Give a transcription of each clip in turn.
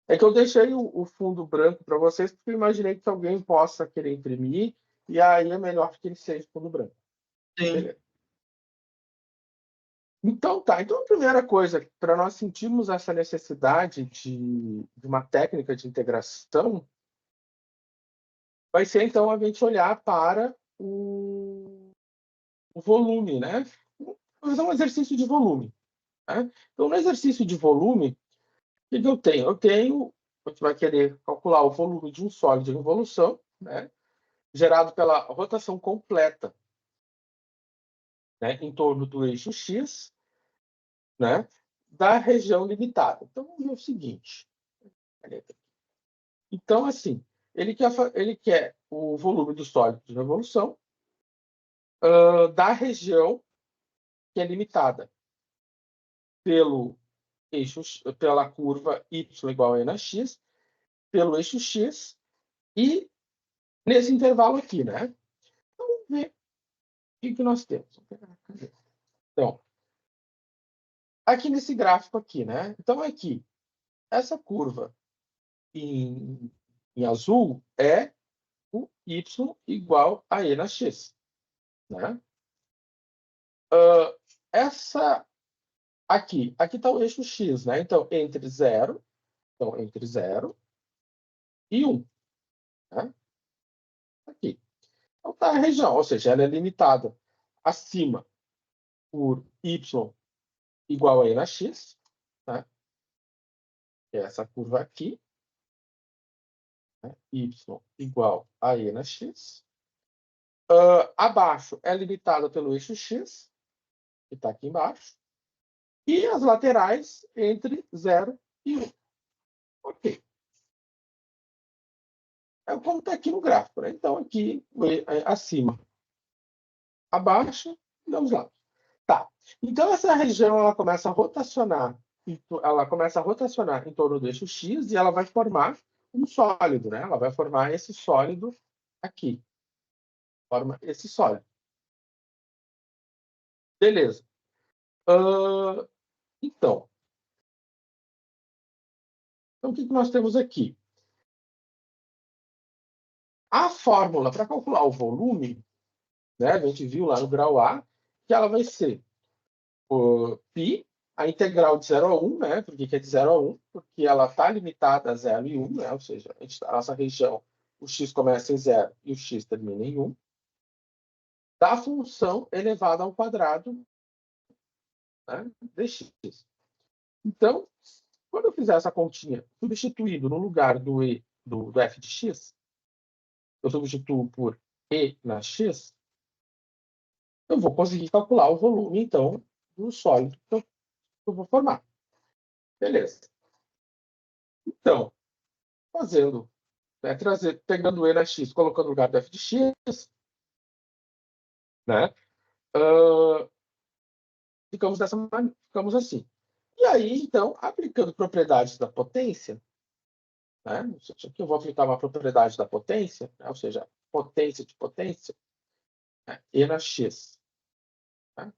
É que eu deixei o fundo branco para vocês, porque eu imaginei que alguém possa querer imprimir, e aí é melhor que ele seja fundo branco. Sim. Beleza. Então, tá. Então, a primeira coisa, para nós sentirmos essa necessidade de uma técnica de integração, vai ser, então, a gente olhar para o volume, né? Vamos fazer um exercício de volume. Né? Então, no exercício de volume, o que eu tenho? A gente vai querer calcular o volume de um sólido em evolução, né? Gerado pela rotação completa, né? Em torno do eixo X, né? Da região limitada. Então, vamos ver o seguinte. Então, assim, ele quer o volume do sólido de revolução da região que é limitada pelo eixo, pela curva y igual a n x, pelo eixo x e nesse intervalo aqui, né? Então, vamos ver o que nós temos. Então, aqui nesse gráfico aqui, né? Então, aqui, essa curva em azul é o y igual a e na x, né? Essa aqui está o eixo x, né? Então, entre 0 e 1, né? Aqui. Então, está a região, ou seja, ela é limitada acima por y igual a e na x, né? Que é essa curva aqui, né? Y igual a e na x. Abaixo é limitada pelo eixo x, que está aqui embaixo, e as laterais entre 0 e 1. Ok. É como está aqui no gráfico, né? Então, aqui, acima, abaixo, vamos lá. Tá. Então, essa região ela começa a rotacionar, em torno do eixo X e ela vai formar um sólido, né? Ela vai formar esse sólido aqui. Forma esse sólido. Beleza. Então, o que nós temos aqui? A fórmula para calcular o volume, né? A gente viu lá no grau A, que ela vai ser π, a integral de 0 a 1, né? Por que é de 0 a 1? Porque ela está limitada a 0 e 1, né? Ou seja, a nossa região, o x começa em 0 e o x termina em 1, da função elevada ao quadrado, né, dx. Então, quando eu fizer essa continha substituindo no lugar do f de x, eu substituo por e na x, eu vou conseguir calcular o volume, então, do sólido que eu vou formar. Beleza. Então, fazendo, né, pegando e na x, colocando no lugar do f de x, né, ficamos assim. E aí, então, aplicando propriedades da potência, né, aqui eu vou aplicar uma propriedade da potência, né, ou seja, potência de potência, né, e na x, né,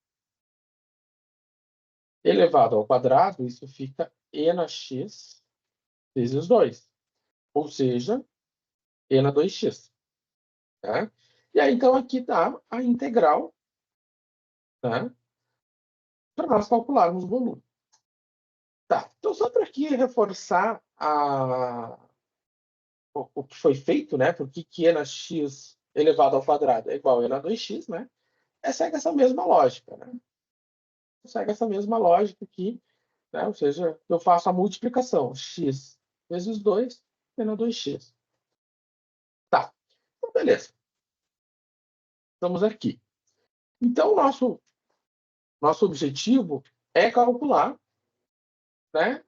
elevado ao quadrado, isso fica e na x vezes 2, ou seja, e na 2x. Né? E aí, então, aqui está a integral, né, para nós calcularmos o volume. Tá. Então, só para aqui reforçar o que foi feito, né? Porque que e na x elevado ao quadrado é igual a e na 2x, né? Segue essa mesma lógica, né? Segue essa mesma lógica aqui, né? Ou seja, eu faço a multiplicação, x vezes 2 e na 2x. Tá. Então, beleza. Estamos aqui. Então, nosso objetivo é calcular, né?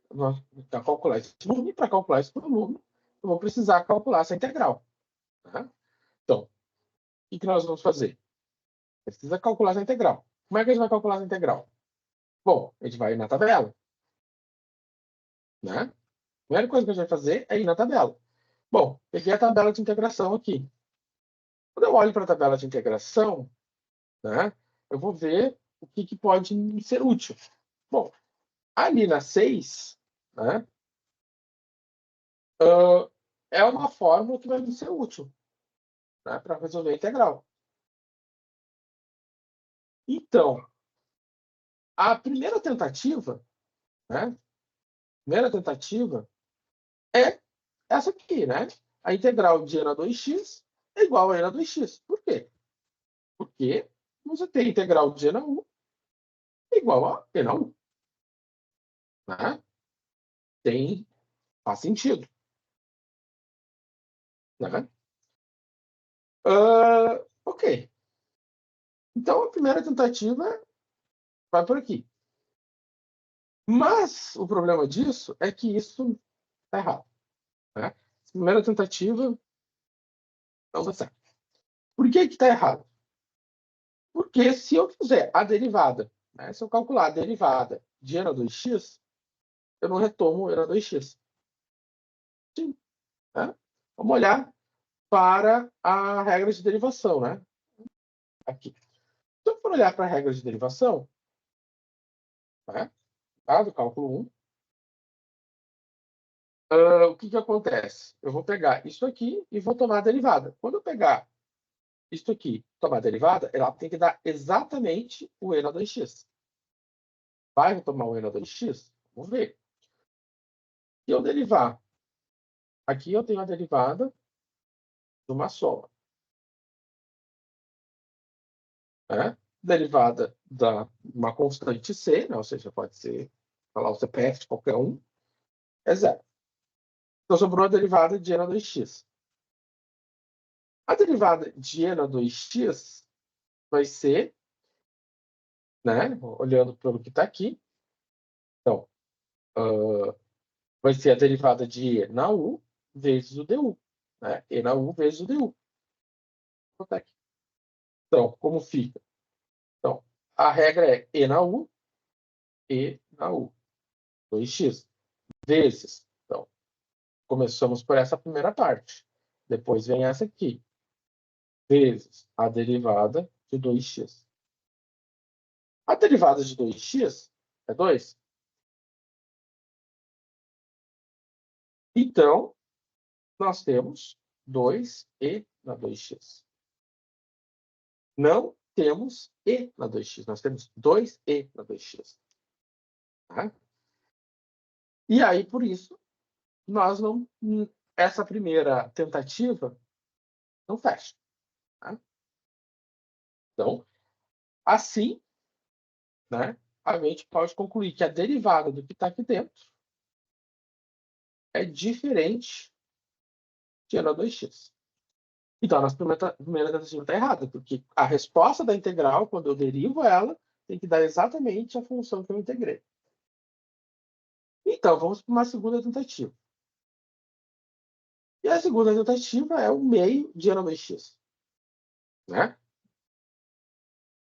Para calcular esse volume, para calcular esse volume, eu vou precisar calcular essa integral. Tá? Então, o que nós vamos fazer? Precisa calcular essa integral. Como é que a gente vai calcular essa integral? Bom, a gente vai ir na tabela. Né? A primeira coisa que a gente vai fazer é ir na tabela. Bom, peguei a tabela de integração aqui. Quando eu olho para a tabela de integração, né, eu vou ver o que pode me ser útil. Bom, ali na 6, né, é uma fórmula que vai me ser útil, né, para resolver a integral. Então, a primeira tentativa, né, é essa aqui, né? A integral de e na 2x é igual a e na 2x. Por quê? Porque você tem a integral de e na 1 igual a e na 1. Né? Faz sentido. Né? Ok. Então, a primeira tentativa vai por aqui. Mas o problema disso é que isso está errado. Né? A primeira tentativa não dá certo. Por que está errado? Porque se eu fizer a derivada, né, se eu calcular a derivada de e na 2x, eu não retomo e na 2x. Sim. Né? Vamos olhar para a regra de derivação. Né? Aqui. Se eu for olhar para a regra de derivação, né, tá, do cálculo 1, o que acontece? Eu vou pegar isso aqui e vou tomar a derivada. Quando eu pegar isso aqui, tomar a derivada, ela tem que dar exatamente o e na 2x. Vai tomar o e na 2x? Vamos ver. Se eu derivar, aqui eu tenho a derivada de uma soma. Né? Derivada de uma constante c, né? Ou seja, pode ser falar o CPF de qualquer um, é zero. Então sobrou a derivada de e na 2x. A derivada de e na 2x vai ser, né, olhando para o que está aqui, então, vai ser a derivada de e na u vezes o du. Né? E na u vezes o du. Então, como fica? Então, a regra é e na u, 2x, vezes. Então, começamos por essa primeira parte. Depois vem essa aqui, vezes a derivada de 2x. A derivada de 2x é 2. Então, nós temos 2e na 2x. Não temos e na 2x, nós temos 2e na 2x. Tá? E aí, por isso, nós não, essa primeira tentativa não fecha. Tá? Então, assim, né, a gente pode concluir que a derivada do que está aqui dentro é diferente de e na 2x. Então, a nossa primeira tentativa está errada, porque a resposta da integral, quando eu derivo ela, tem que dar exatamente a função que eu integrei. Então, vamos para uma segunda tentativa. E a segunda tentativa é o meio de e na 2x. Né?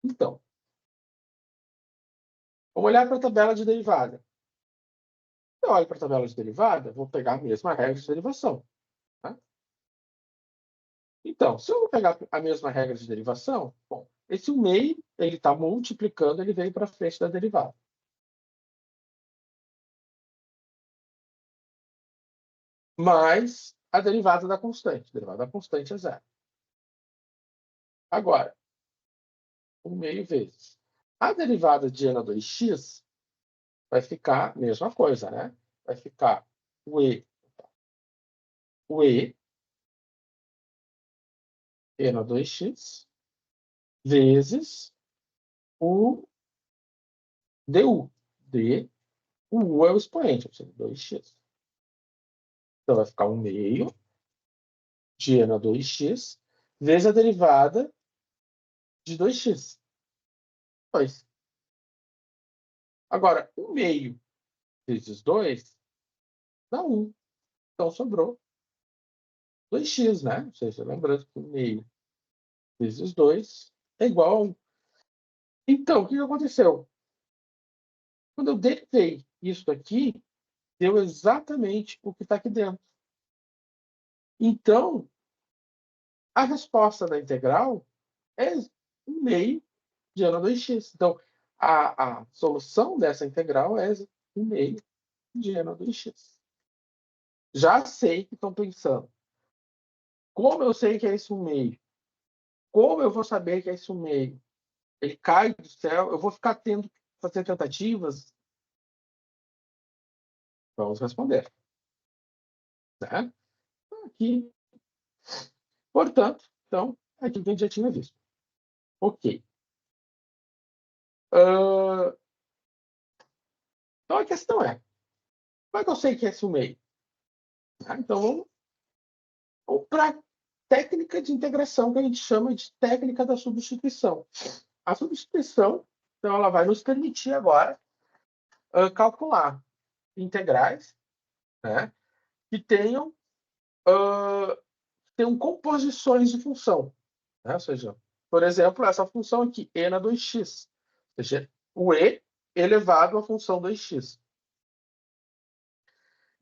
Então, vamos olhar para a tabela de derivada. Eu olho para a tabela de derivada, vou pegar a mesma regra de derivação. Tá? Então, se eu vou pegar a mesma regra de derivação, bom, esse meio, ele está multiplicando, ele veio para frente da derivada. Mais a derivada da constante. A derivada da constante é zero. Agora, 1 meio vezes. A derivada de e na 2x vai ficar a mesma coisa, né? Vai ficar o e na 2x, vezes o du. O u é o expoente, ou seja, 2x. Então, vai ficar 1 meio de e na 2x, vezes a derivada de 2x. 2. Agora, 1 meio vezes 2 dá 1. Então, sobrou 2x, né? Ou seja, lembrando que 1 meio vezes 2 é igual a 1. Então, o que aconteceu? Quando eu derivei isso aqui, deu exatamente o que está aqui dentro. Então, a resposta da integral é 1 meio de e na 2x. Então, a solução dessa integral é 1 meio de e na 2x. já sei que estão pensando. Como eu sei que é esse 1/2? Como eu vou saber que é esse 1/2? Ele cai do céu? Eu vou ficar tendo que fazer tentativas? Vamos responder. Né? Aqui. Portanto, então, aqui que a gente já tinha visto. Ok. Então, a questão é, como é que eu sei que é esse 1/2? Então, vamos para a técnica de integração, que a gente chama de técnica da substituição. A substituição, então, ela vai nos permitir agora calcular integrais, né, que tenham composições de função. Né? Ou seja, por exemplo, essa função aqui, e na 2x. Ou seja, o e elevado à função 2x.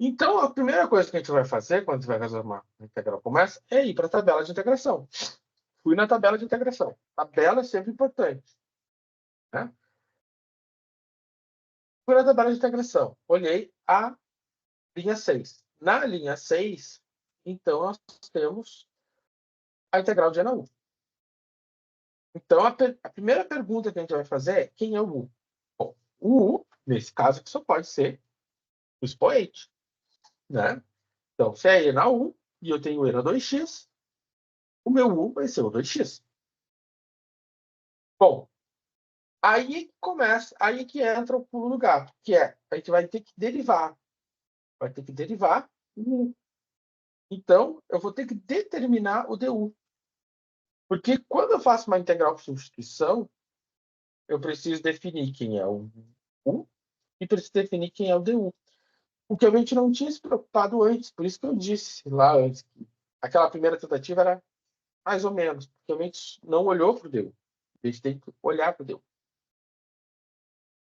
Então, a primeira coisa que a gente vai fazer quando você vai resolver uma integral como essa é ir para a tabela de integração. Fui na tabela de integração. Tabela é sempre importante. Né? Fui na tabela de integração. Olhei a linha 6. Na linha 6, então, nós temos a integral de e na u. Então, a primeira pergunta que a gente vai fazer é quem é o u? Bom, o u, nesse caso, só pode ser o expoente. Né? Então, se é e na u e eu tenho e na 2x, o meu u vai ser o 2x. Bom, aí começa, aí que entra o pulo do gato, que é, a gente vai ter que derivar. Vai ter que derivar o u. Então, eu vou ter que determinar o du. Porque quando eu faço uma integral por substituição, eu preciso definir quem é o u e preciso definir quem é o du. O que a gente não tinha se preocupado antes, por isso que eu disse lá antes que aquela primeira tentativa era mais ou menos, porque a gente não olhou para o du. A gente tem que olhar para o du.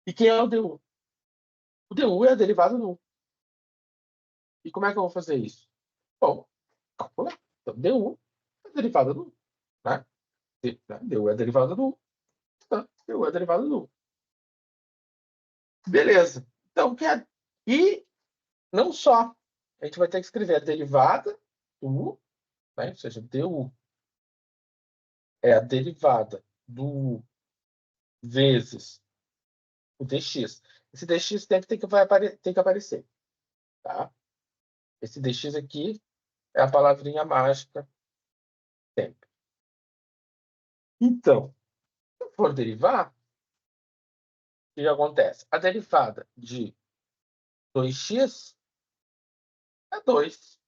E quem é o du? O du é a derivada do u. E como é que eu vou fazer isso? Bom, calcular. Então, du é a derivada do u. Né? Du é a derivada do u. Tá? Du é a derivada do u. Beleza. Então, e não só. A gente vai ter que escrever a derivada do u, né? Ou seja, du é a derivada do u vezes o dx. Esse dx sempre tem que aparecer. Tá? Esse dx aqui é a palavrinha mágica sempre. Então, se eu for derivar, o que acontece? A derivada de 2x é 2.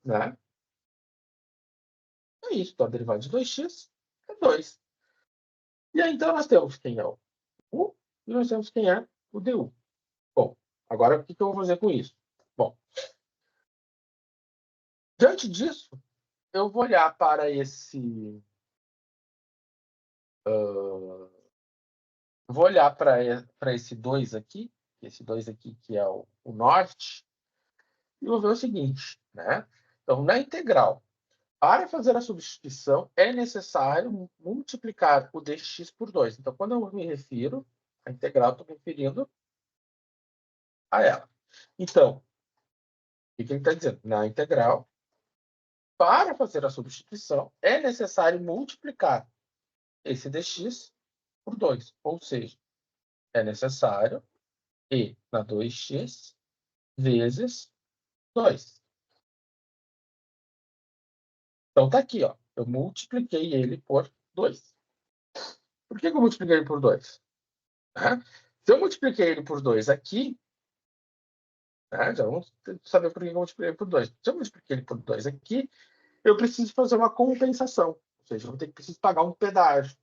Né? É isso. Então, a derivada de 2x é 2. E aí, então, nós temos quem é o u e nós temos quem é o du. Bom, agora o que eu vou fazer com isso? Bom, diante disso, eu vou olhar para esse... vou olhar para esse 2 aqui, que é o norte, e vou ver o seguinte, né? Então, na integral, para fazer a substituição, é necessário multiplicar o dx por 2. Então, quando eu me refiro à integral, estou me referindo a ela. Então, o que ele está dizendo? Na integral, para fazer a substituição, é necessário multiplicar esse dx por 2. Ou seja, é necessário e na 2x vezes 2. Então, está aqui. Ó, eu multipliquei ele por 2. Por que eu multipliquei ele por 2? Se eu multipliquei ele por 2 aqui, já vamos saber por que eu multipliquei ele por 2. Se eu multipliquei ele por 2 aqui, eu preciso fazer uma compensação. Ou seja, eu preciso pagar um pedágio.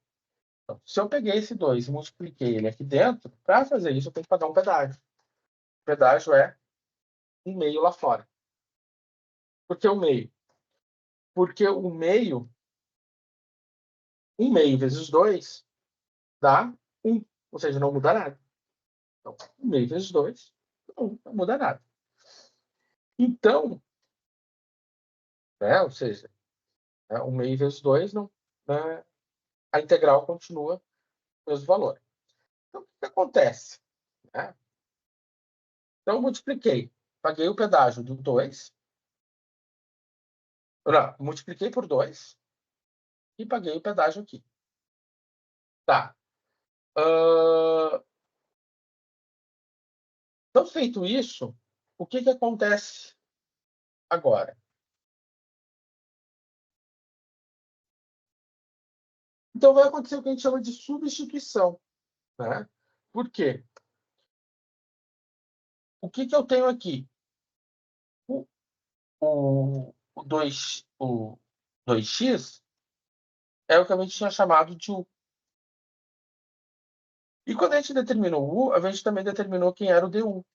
Então, se eu peguei esse 2 e multipliquei ele aqui dentro, para fazer isso eu tenho que pagar um pedágio. O pedágio é 1/2 lá fora. Por que 1/2? Porque o meio, 1/2 vezes 2 dá 1. Ou seja, não muda nada. Então, 1/2 vezes 2 não muda nada. Então, ou seja, 1/2 vezes 2, não, né, a integral continua o mesmo valor. Então, o que acontece? Então, eu multipliquei. paguei o pedágio do 2. Não, multipliquei por 2 e paguei o pedágio aqui. Tá. Então, feito isso, o que acontece agora? Então, vai acontecer o que a gente chama de substituição. Né? Por quê? O que eu tenho aqui? O 2x é o que a gente tinha chamado de u. E quando a gente determinou o u, a gente também determinou quem era o du.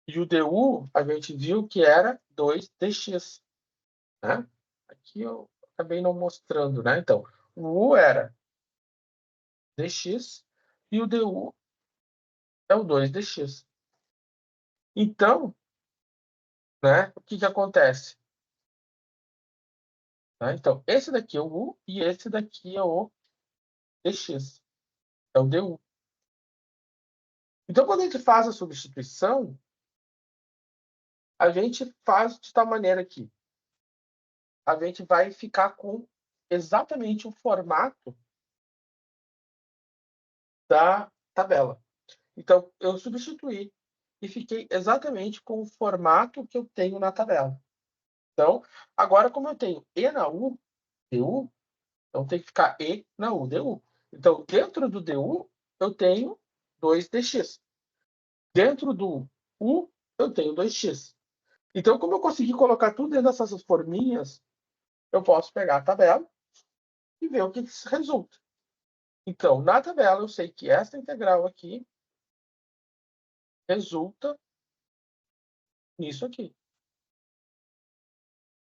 E o du, a gente viu que era 2dx. Né? Aqui eu acabei não mostrando. Né? Então, o u era dx e o du é o 2dx. Então, né, o que acontece? Né? Então, esse daqui é o u e esse daqui é o dx. É o du. Então, quando a gente faz a substituição, a gente faz de tal maneira que a gente vai ficar com exatamente o formato da tabela. Então, eu substituí e fiquei exatamente com o formato que eu tenho na tabela. Então, agora, como eu tenho E na U, DU, então tem que ficar E na U, DU. Então, dentro do DU, eu tenho 2dx. Dentro do U, eu tenho 2x. Então, como eu consegui colocar tudo dentro dessas forminhas, eu posso pegar a tabela e ver o que resulta. Então, na tabela, eu sei que essa integral aqui resulta nisso aqui.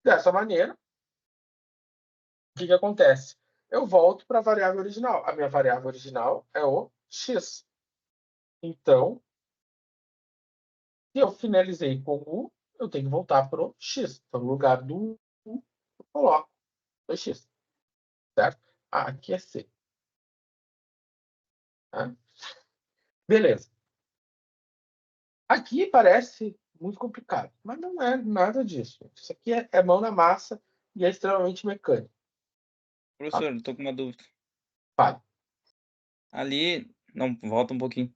Dessa maneira, o que acontece? Eu volto para a variável original. A minha variável original é o x. Então, se eu finalizei com u, eu tenho que voltar para o x. Então, no lugar do u, eu coloco 2x. Certo? Ah, aqui é c. Tá? Beleza. Aqui parece muito complicado, mas não é nada disso. Isso aqui é mão na massa e é extremamente mecânico. Professor, eu tô com uma dúvida. Vai. Ali, não, volta um pouquinho.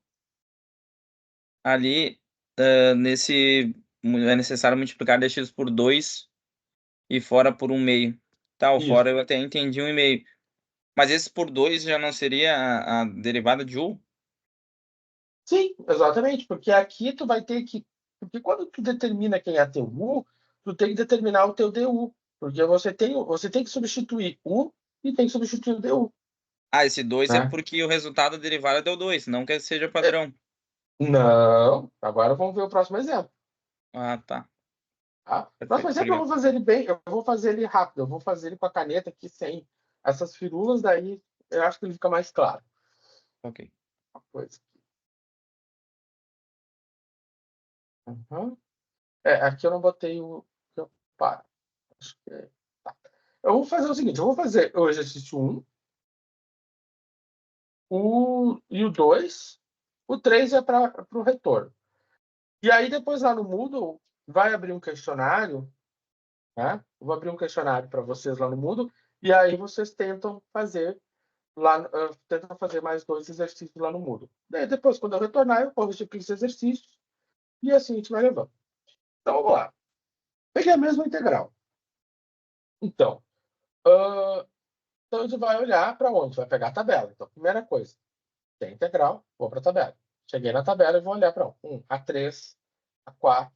Ali, nesse é necessário multiplicar dx por 2 e fora por 1/2. Tá, o Isso. fora eu até entendi 1/2. Mas esse por 2 já não seria a derivada de u? Sim, exatamente, porque aqui tu vai ter que. Porque quando tu determina quem é teu U, tu tem que determinar o teu DU. Porque você tem que substituir U e tem que substituir o DU. Ah, esse 2 é Né? porque o resultado da derivada deu 2, não que seja padrão. Não, agora vamos ver o próximo exemplo. Ah, tá. Tá? O próximo Perfeito, exemplo eu obrigado. vou fazer ele bem, eu vou fazer ele rápido, eu vou fazer ele com a caneta aqui sem essas firulas, daí eu acho que ele fica mais claro. Ok. Uma coisa. Uhum. Aqui eu não botei o. Para. Acho que tá. Eu vou fazer o seguinte: eu vou fazer o exercício 1, e o 2, o 3 é para o retorno. E aí, depois lá no Moodle, vai abrir um questionário, né? Eu vou abrir um questionário para vocês lá no Moodle, e aí vocês tentam fazer mais 2 exercícios lá no Moodle. Daí, depois, quando eu retornar, eu corrijo aqueles exercícios, e assim a gente vai levando. Então, vamos lá. Peguei a mesma integral. Então, então a gente vai olhar para onde? Vai pegar a tabela. Então, primeira coisa, tem a integral, vou para a tabela. Cheguei na tabela e vou olhar para 1, A3, A4,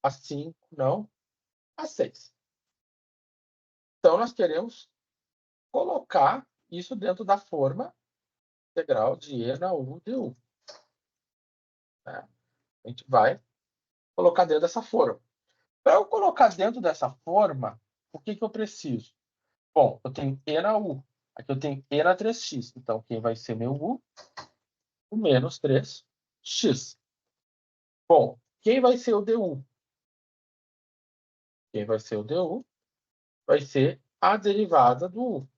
A5, não, A6. Então, nós queremos colocar isso dentro da forma integral de E na U de U. Né? A gente vai colocar dentro dessa forma. Para eu colocar dentro dessa forma, o que eu preciso? Bom, eu tenho E na U. Aqui eu tenho E na 3x. Então, quem vai ser meu U? O menos 3x. Bom, quem vai ser o DU? Quem vai ser o DU vai ser a derivada do U,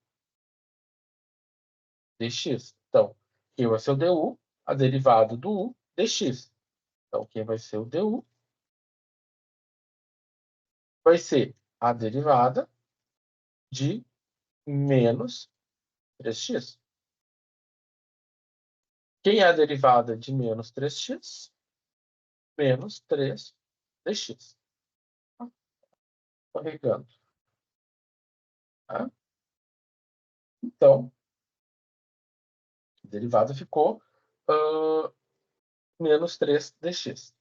dx. Então, quem vai ser o DU? A derivada do U, dx. Então, quem vai ser o DU? vai ser a derivada de menos 3x. Quem é a derivada de menos 3x? Menos 3dx. Carregando. Tá? Então, a derivada ficou menos 3dx.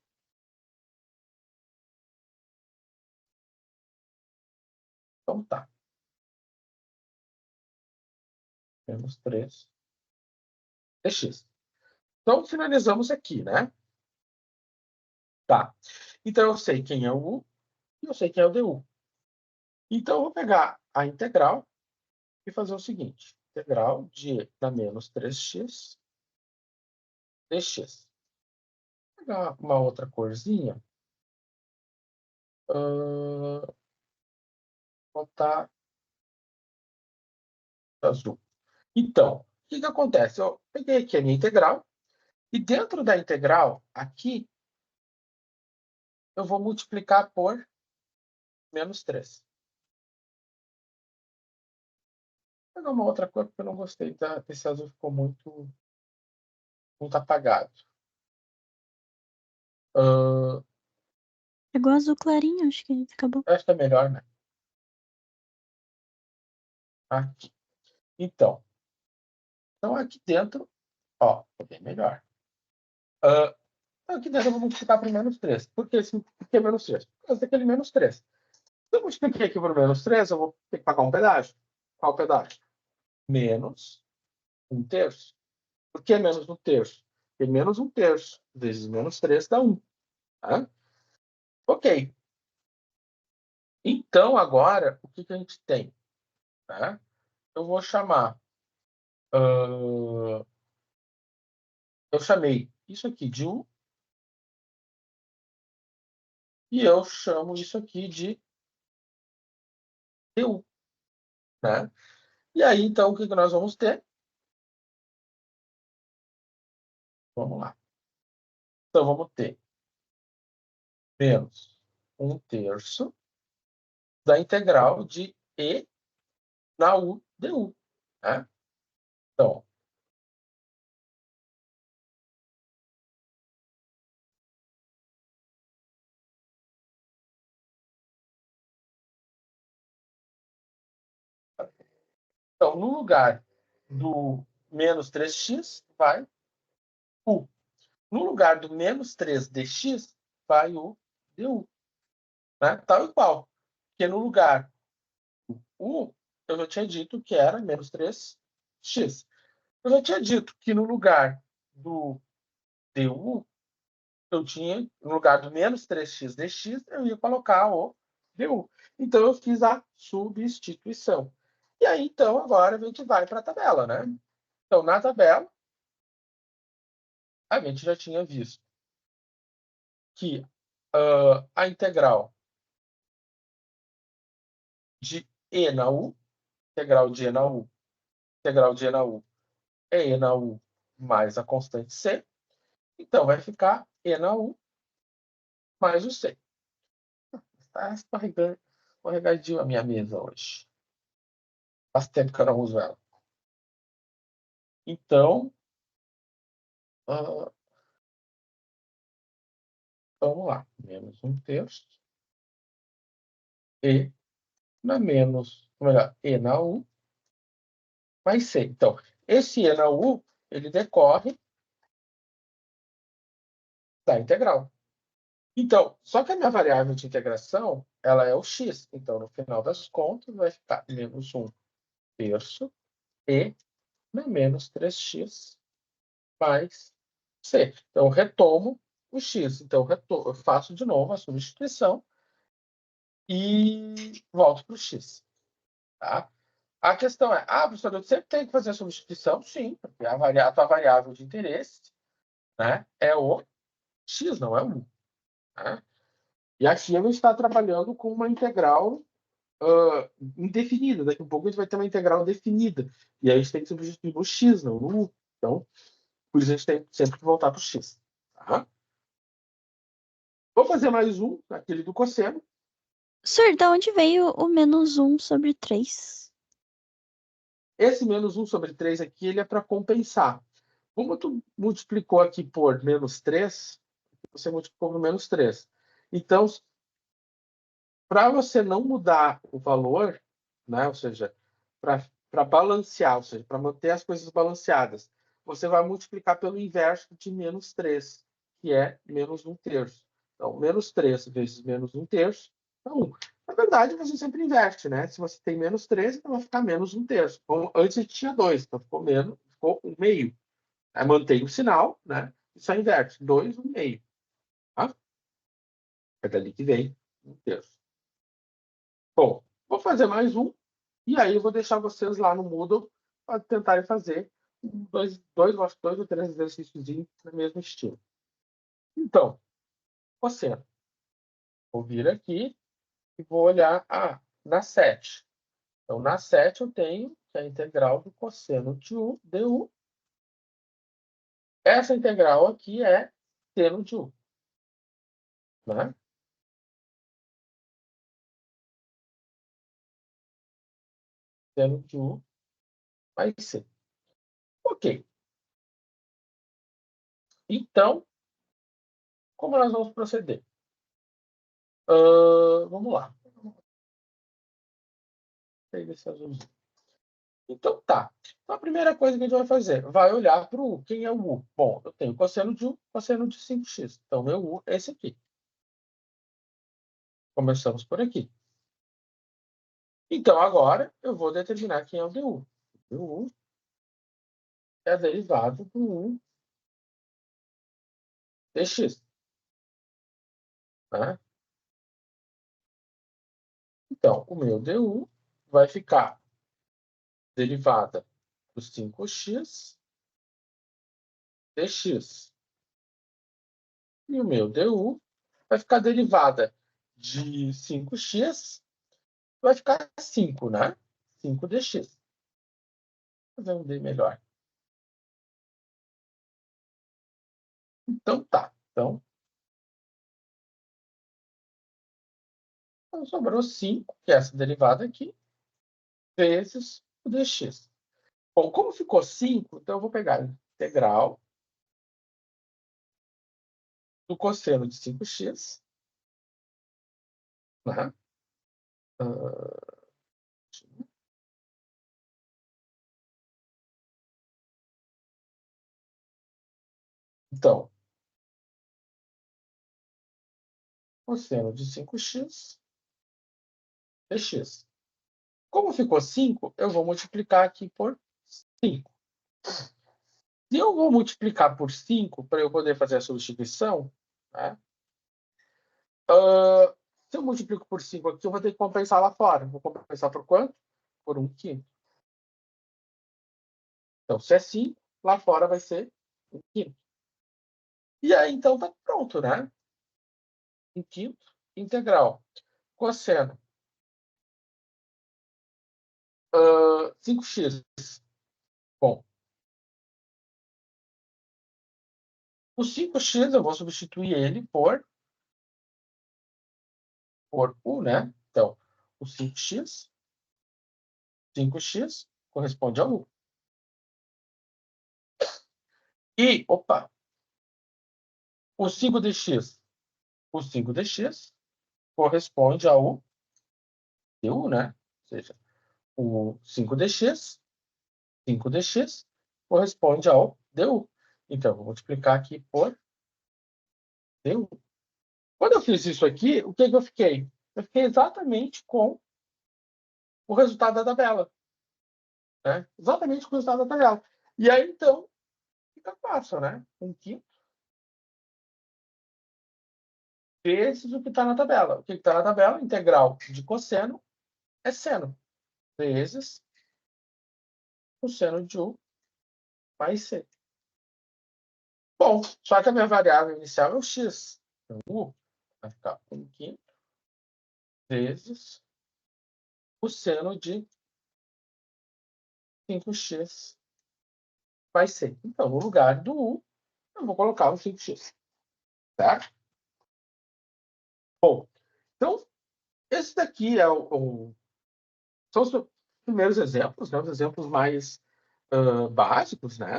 Então tá. Menos 3dx. Então, finalizamos aqui, né? Tá. Então, eu sei quem é o u e eu sei quem é o du. Então, eu vou pegar a integral e fazer o seguinte. Integral de e na menos 3x dx. Vou pegar uma outra corzinha. Botar azul. Então, o que acontece? Eu peguei aqui a minha integral e dentro da integral, aqui, eu vou multiplicar por menos 3. Vou pegar uma outra cor porque eu não gostei. Esse azul ficou muito apagado. Pegou azul clarinho, acho que fica bom. Acho que é melhor, né? Aqui. Então, aqui dentro, ó, é bem melhor. Aqui dentro eu vou multiplicar por menos 3. Por que menos 3? Por causa daquele menos 3. Se eu multipliquei aqui por menos 3, eu vou ter que pagar um pedágio. Qual pedágio? Menos 1/3. Por que menos 1/3? Porque menos 1/3 vezes menos 3 dá 1. Tá? Ok. Então, agora, o que a gente tem? Tá? Eu vou chamar... eu chamei isso aqui de U. E eu chamo isso aqui de du. Né? E aí, então, o que nós vamos ter? Vamos lá. Então, vamos ter menos 1/3 da integral de e na u du. Né? Então, no lugar do menos 3x, vai u. No lugar do menos 3dx, vai o du. Né? Tal e qual. Porque no lugar do u, eu já tinha dito que era menos 3x. Eu já tinha dito que no lugar do du, eu tinha, no lugar do menos 3x dx, eu ia colocar o du. Então, eu fiz a substituição. E aí, então, agora a gente vai para a tabela, né? Então, na tabela, a gente já tinha visto que a integral de e na u, integral de e na u, integral de e na u é e na u mais a constante c. Então, vai ficar e na u mais o c. Está escorregadinho a minha mesa hoje. Faz tempo que eu não uso ela. Então, vamos lá. Menos 1/3. E na menos, ou melhor, e na u mais c. Então, esse e na u, ele decorre da integral. Então, só que a minha variável de integração, ela é o x. Então, no final das contas, vai ficar menos 1/3 e na menos 3x mais c. Então, eu retomo o x. Então, eu faço de novo a substituição e volto para o x. Tá? A questão é, professor, eu sempre tenho que fazer a substituição? Sim, porque a tua variável de interesse, né, é o x, não é o u. Né? E aqui a gente está trabalhando com uma integral indefinida. Daqui a pouco a gente vai ter uma integral definida. E aí a gente tem que substituir no x, não no u. Então, por isso a gente tem sempre que voltar para o x. Tá? Vou fazer mais um, aquele do cosseno. Sir, da onde veio o -1/3? Esse -1/3 aqui, ele é para compensar. Como tu multiplicou aqui por -3, você multiplicou por -3. Então, para você não mudar o valor, né? Ou seja, para balancear, ou seja, para manter as coisas balanceadas, você vai multiplicar pelo inverso de -3, que é -1/3. Então, -3 vezes -1/3 é 1. Na verdade, você sempre inverte, né? Se você tem -3, então vai ficar -1/3. Então, antes tinha 2, então ficou 1/2. Aí mantém o sinal, né? E só inverte. 2, 1/2. Tá? É dali que vem 1/3. Bom, vou fazer mais um. E aí eu vou deixar vocês lá no Moodle para tentarem fazer dois ou três exercícios no mesmo estilo. Então, cosseno. Vou vir aqui e vou olhar na 7. Então, na 7 eu tenho que a integral do cosseno de u du. Essa integral aqui é seno de u. Né? Seno de u vai ser. Ok. Então, como nós vamos proceder? Vamos lá. Peguei esse azulzinho. Então, tá. Então, a primeira coisa que a gente vai fazer, vai olhar para o U. Quem é o U? Bom, eu tenho cosseno de U, cosseno de 5x. Então, meu U é esse aqui. Começamos por aqui. Então, agora, eu vou determinar quem é o DU. O DU é a derivada do U dx. Né? Então, o meu DU vai ficar derivada do 5x dx. E o meu DU vai ficar derivada de 5x, vai ficar 5, né? 5 dx. Vou fazer um D melhor. Então, tá. Então, sobrou 5, que é essa derivada aqui, vezes o dx. Bom, como ficou 5, então eu vou pegar a integral do cosseno de 5x, né? Então, cosseno de 5x dx. Como ficou 5, eu vou multiplicar aqui por 5. Se eu vou multiplicar por 5 para eu poder fazer a substituição, né? Se eu multiplico por 5 aqui, eu vou ter que compensar lá fora. Vou compensar por quanto? Por 1/5. Então, se é 5, lá fora vai ser 1/5. E aí, então, tá pronto, né? 1/5 integral. Cosseno. 5x. Bom, o 5x eu vou substituir ele por U, né? Então, o 5x corresponde a U. E, opa, o 5dx, o 5dx corresponde ao du, né? Ou seja, o 5dx corresponde ao du. Então, eu vou multiplicar aqui por du. Quando eu fiz isso aqui, o que eu fiquei? Eu fiquei exatamente com o resultado da tabela. Né? Exatamente com o resultado da tabela. E aí, então, fica fácil, né? 1/5 vezes o que está na tabela. O que está na tabela? Integral de cosseno é seno. Vezes o seno de U vai ser. Bom, só que a minha variável inicial é o x. Então, U vai ficar 1/5 vezes o seno de 5x vai ser. Então, no lugar do U, eu vou colocar um 5x. Certo? Bom, então, esse daqui são os primeiros exemplos, né? Os exemplos mais básicos, né?